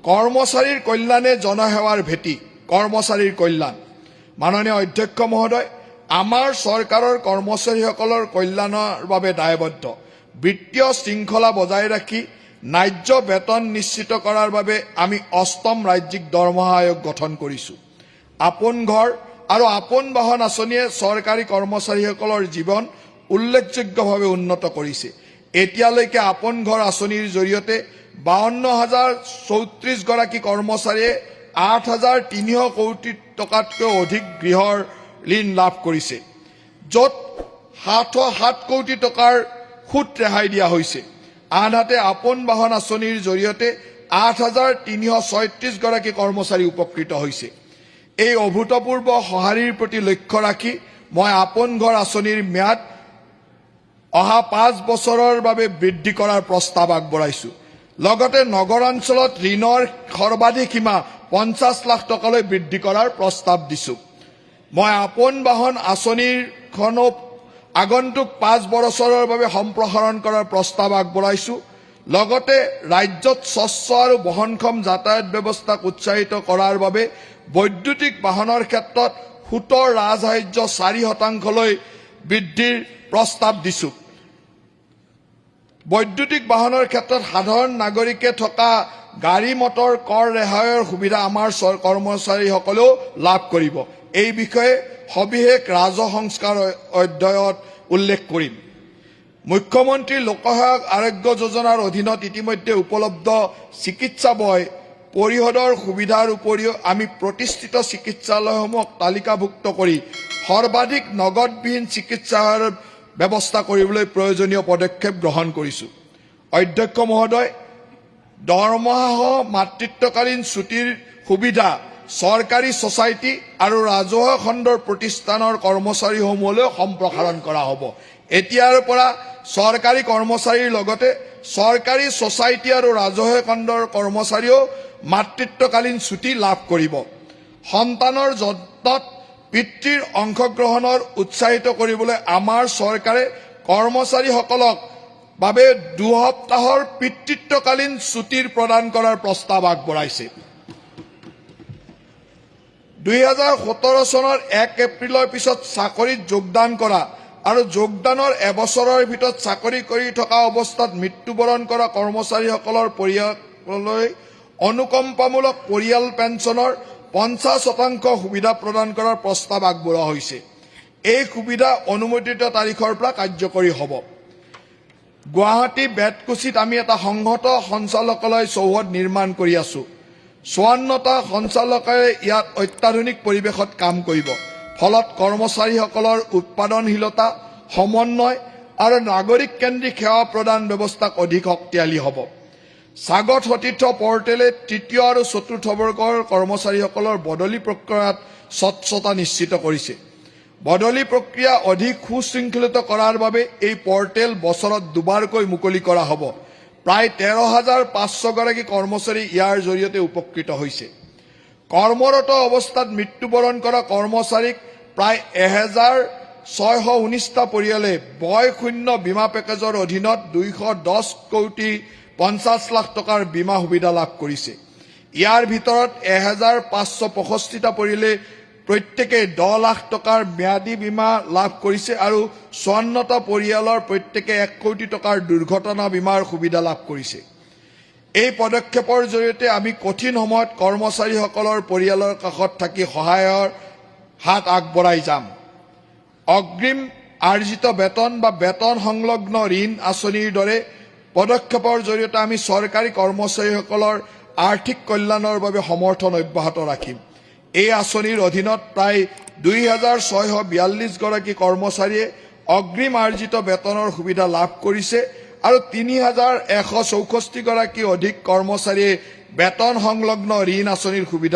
কৰ্মচাৰীৰ কল্যাণে জনসেৱাৰ ভেটি, কৰ্মচাৰীৰ কল্যাণ। মাননীয় অধ্যক্ষ মহোদয়, আমাৰ চৰকাৰৰ কৰ্মচাৰীসকলৰ কল্যাণৰ বাবে দায়বদ্ধ। বিত্তীয় শৃংখলা বজাই ৰাখি ন্যায্য বেতন নিশ্চিত কৰাৰ বাবে আমি ৮ম ৰাজ্যিক দৰমহা আয়োগ গঠন কৰিছোঁ। আপোন ঘৰ আৰু আপোন বাহন আঁচনিয়ে চৰকাৰী কৰ্মচাৰীসকলৰ জীৱন উল্লেখযোগ্যভাৱে উন্নত কৰিছে। এতিয়ালৈকে আপোন ঘৰ আঁচনিৰ জৰিয়তে ৫২,০৩৪ গৰাকী কৰ্মচাৰীয়ে ৮,৩০০ কোটি টকাতকৈ অধিক গৃহৰ ঋণ লাভ কৰিছে, য'ত ৭০৭ কোটি টকাৰ সুত ৰেহাই দিয়া হৈছে। আনহাতে আপোন বাহন আঁচনিৰ জৰিয়তে ৮,৩৩৬ গৰাকী কৰ্মচাৰী উপকৃত হৈছে। এই অভূতপূৰ্ব সঁহাৰিৰ প্ৰতি লক্ষ্য ৰাখি মই আপোন ঘৰ আঁচনিৰ ম্যাদ অহা ৫ বছৰৰ বাবে বৃদ্ধি কৰাৰ প্ৰস্তাৱ আগবঢ়াইছো। লগতে নগৰাঞ্চলত ঋণৰ সৰ্বাধিক সীমা ৫০ লাখ টকালৈ বৃদ্ধি কৰাৰ প্ৰস্তাৱ দিছো। মই আপোন বাহন আঁচনিখনো আগন্তুক ৫ বছৰৰ বাবে সম্প্ৰসাৰণ কৰাৰ প্ৰস্তাৱ আগবঢ়াইছো। লগতে ৰাজ্যত স্বচ্ছ আৰু বহনক্ষম যাতায়াত ব্যৱস্থাক উৎসাহিত কৰাৰ বাবে বৈদ্যুতিক বাহনৰ ক্ষেত্ৰত সুতৰ ৰাজসাহায্য ৪% বৃদ্ধিৰ প্ৰস্তাৱ দিছো। বৈদ্যুতিক বাহনৰ ক্ষেত্ৰত সাধাৰণ নাগৰিকে থকা গাড়ী মটৰ কৰ ৰেহাইৰ সুবিধা আমাৰ কৰ্মচাৰীসকলেও লাভ কৰিব। এই বিষয়ে সবিশেষ ৰাজহ সংস্কাৰ অধ্যায়ত উল্লেখ কৰিম। মুখ্যমন্ত্ৰী লোকসহায়ক আৰোগ্য যোজনাৰ অধীনত ইতিমধ্যে উপলব্ধ চিকিৎসা ব্যয় পৰিশোধৰ সুবিধাৰ উপৰিও আমি প্ৰতিষ্ঠিত চিকিৎসালয়সমূহক তালিকাভুক্ত কৰি সৰ্বাধিক নগদবিহীন চিকিৎসাৰ ব্যৱস্থা কৰিবলৈ প্ৰয়োজনীয় পদক্ষেপ গ্ৰহণ কৰিছো। অধ্যক্ষ মহোদয়, দৰমহাসহ মাতৃত্বকালীন ছুটীৰ সুবিধা চৰকাৰী ছ'চাইটি আৰু ৰাজহুৱা খণ্ডৰ প্ৰতিষ্ঠানৰ কৰ্মচাৰীসমূহলৈ সম্প্ৰসাৰণ কৰা হ'ব। এতিয়াৰ পৰা চৰকাৰী কৰ্মচাৰীৰ লগতে চৰকাৰী ছ'চাইটি আৰু ৰাজহুৱা খণ্ডৰ কৰ্মচাৰীয়েও মাতৃত্বকালীন ছুটী লাভ কৰিব। সন্তানৰ যত্নত পিতৃৰ অংশগ্ৰহণৰ উৎসাহিত কৰিবলৈ আমাৰ চৰকাৰে কৰ্মচাৰীসকলক বাবে ২ সপ্তাহৰ পিতৃত্বকালীন ছুটী প্ৰদান কৰাৰ প্ৰস্তাৱ আগবঢ়াইছে। ২০১৭ চনৰ ১ এপ্ৰিলৰ পিছত চাকৰিত যোগদান কৰা আৰু যোগদানৰ এবছৰৰ ভিতৰত চাকৰি কৰি থকা অৱস্থাত মৃত্যুবৰণ কৰা কৰ্মচাৰীসকলৰ পৰিয়াললৈ অনুকম্পামূলক পৰিয়াল পেঞ্চনৰ ৫০% সুবিধা প্ৰদান কৰাৰ প্ৰস্তাৱ আগবঢ়োৱা হৈছে। এই সুবিধা অনুমোদিত তাৰিখৰ পৰা কাৰ্যকৰী হ'ব। গুৱাহাটী বেতকুছিত আমি এটা সংহত সঞ্চালকালয় চৌহদ নিৰ্মাণ কৰি আছো। ৫৪টা সঞ্চালকালয়ে ইয়াত অত্যাধুনিক পৰিৱেশত কাম কৰিব। ফলত কৰ্মচাৰীসকলৰ উৎপাদনশীলতা, সমন্বয় আৰু নাগৰিক কেন্দ্ৰিক সেৱা প্ৰদান ব্যৱস্থাক অধিক শক্তিশালী হ'ব। স্বাগত সতীৰ্থ পৰ্টেলে ৩য় আৰু ৪ৰ্থ বৰ্গৰ কৰ্মচাৰীসকলৰ বদলি প্ৰক্ৰিয়াত স্বচ্ছতা নিশ্চিত কৰিছে। বদলি প্ৰক্ৰিয়া অধিক সুশৃংখলিত কৰাৰ বাবে এই পৰ্টেল বছৰত ২বাৰকৈ মুকলি কৰা হ'ব। প্ৰায় ১৩,৫০০ গৰাকী কৰ্মচাৰী ইয়াৰ জৰিয়তে উপকৃত হৈছে। কৰ্মৰত অৱস্থাত মৃত্যুবৰণ কৰা কৰ্মচাৰীক প্ৰায় ১,৬১৯টা পৰিয়ালে বয়শূন্য বীমা পেকেজৰ অধীনত ২১০ কোটি ৫০ লাখ টকাৰ বীমা সুবিধা লাভ কৰিছে। ইয়াৰ ভিতৰত ১,৫৬৫টা পৰিয়ালে প্ৰত্যেকে ১০ লাখ টকাৰ ম্যাদী বীমা লাভ কৰিছে আৰু ৫৪টা পৰিয়ালৰ প্ৰত্যেকে ১ কোটি টকাৰ দুৰ্ঘটনা বীমাৰ সুবিধা লাভ কৰিছে। এই পদক্ষেপৰ জৰিয়তে আমি কঠিন সময়ত কৰ্মচাৰীসকলৰ পৰিয়ালৰ কাষত থাকি সহায়ৰ হাত আগবঢ়াই যাম। অগ্ৰিম আৰ্জিত বেতন বা বেতন সংলগ্ন ঋণ আঁচনিৰ দৰে পদক্ষেপৰ জৰিয়তে আমি চৰকাৰী কৰ্মচাৰীসকলৰ আৰ্থিক কল্যাণৰ বাবে সমৰ্থন অব্যাহত ৰাখিম। এই আঁচনিৰ অধীনত প্ৰায় ২,৬৪২ গৰাকী কৰ্মচাৰীয়ে অগ্ৰিম আৰ্জিত বেতনৰ সুবিধা লাভ কৰিছে আৰু ৩,১৬৪ গৰাকী অধিক কৰ্মচাৰীয়ে বেতন সংলগ্ন ঋণ আঁচনিৰ সুবিধা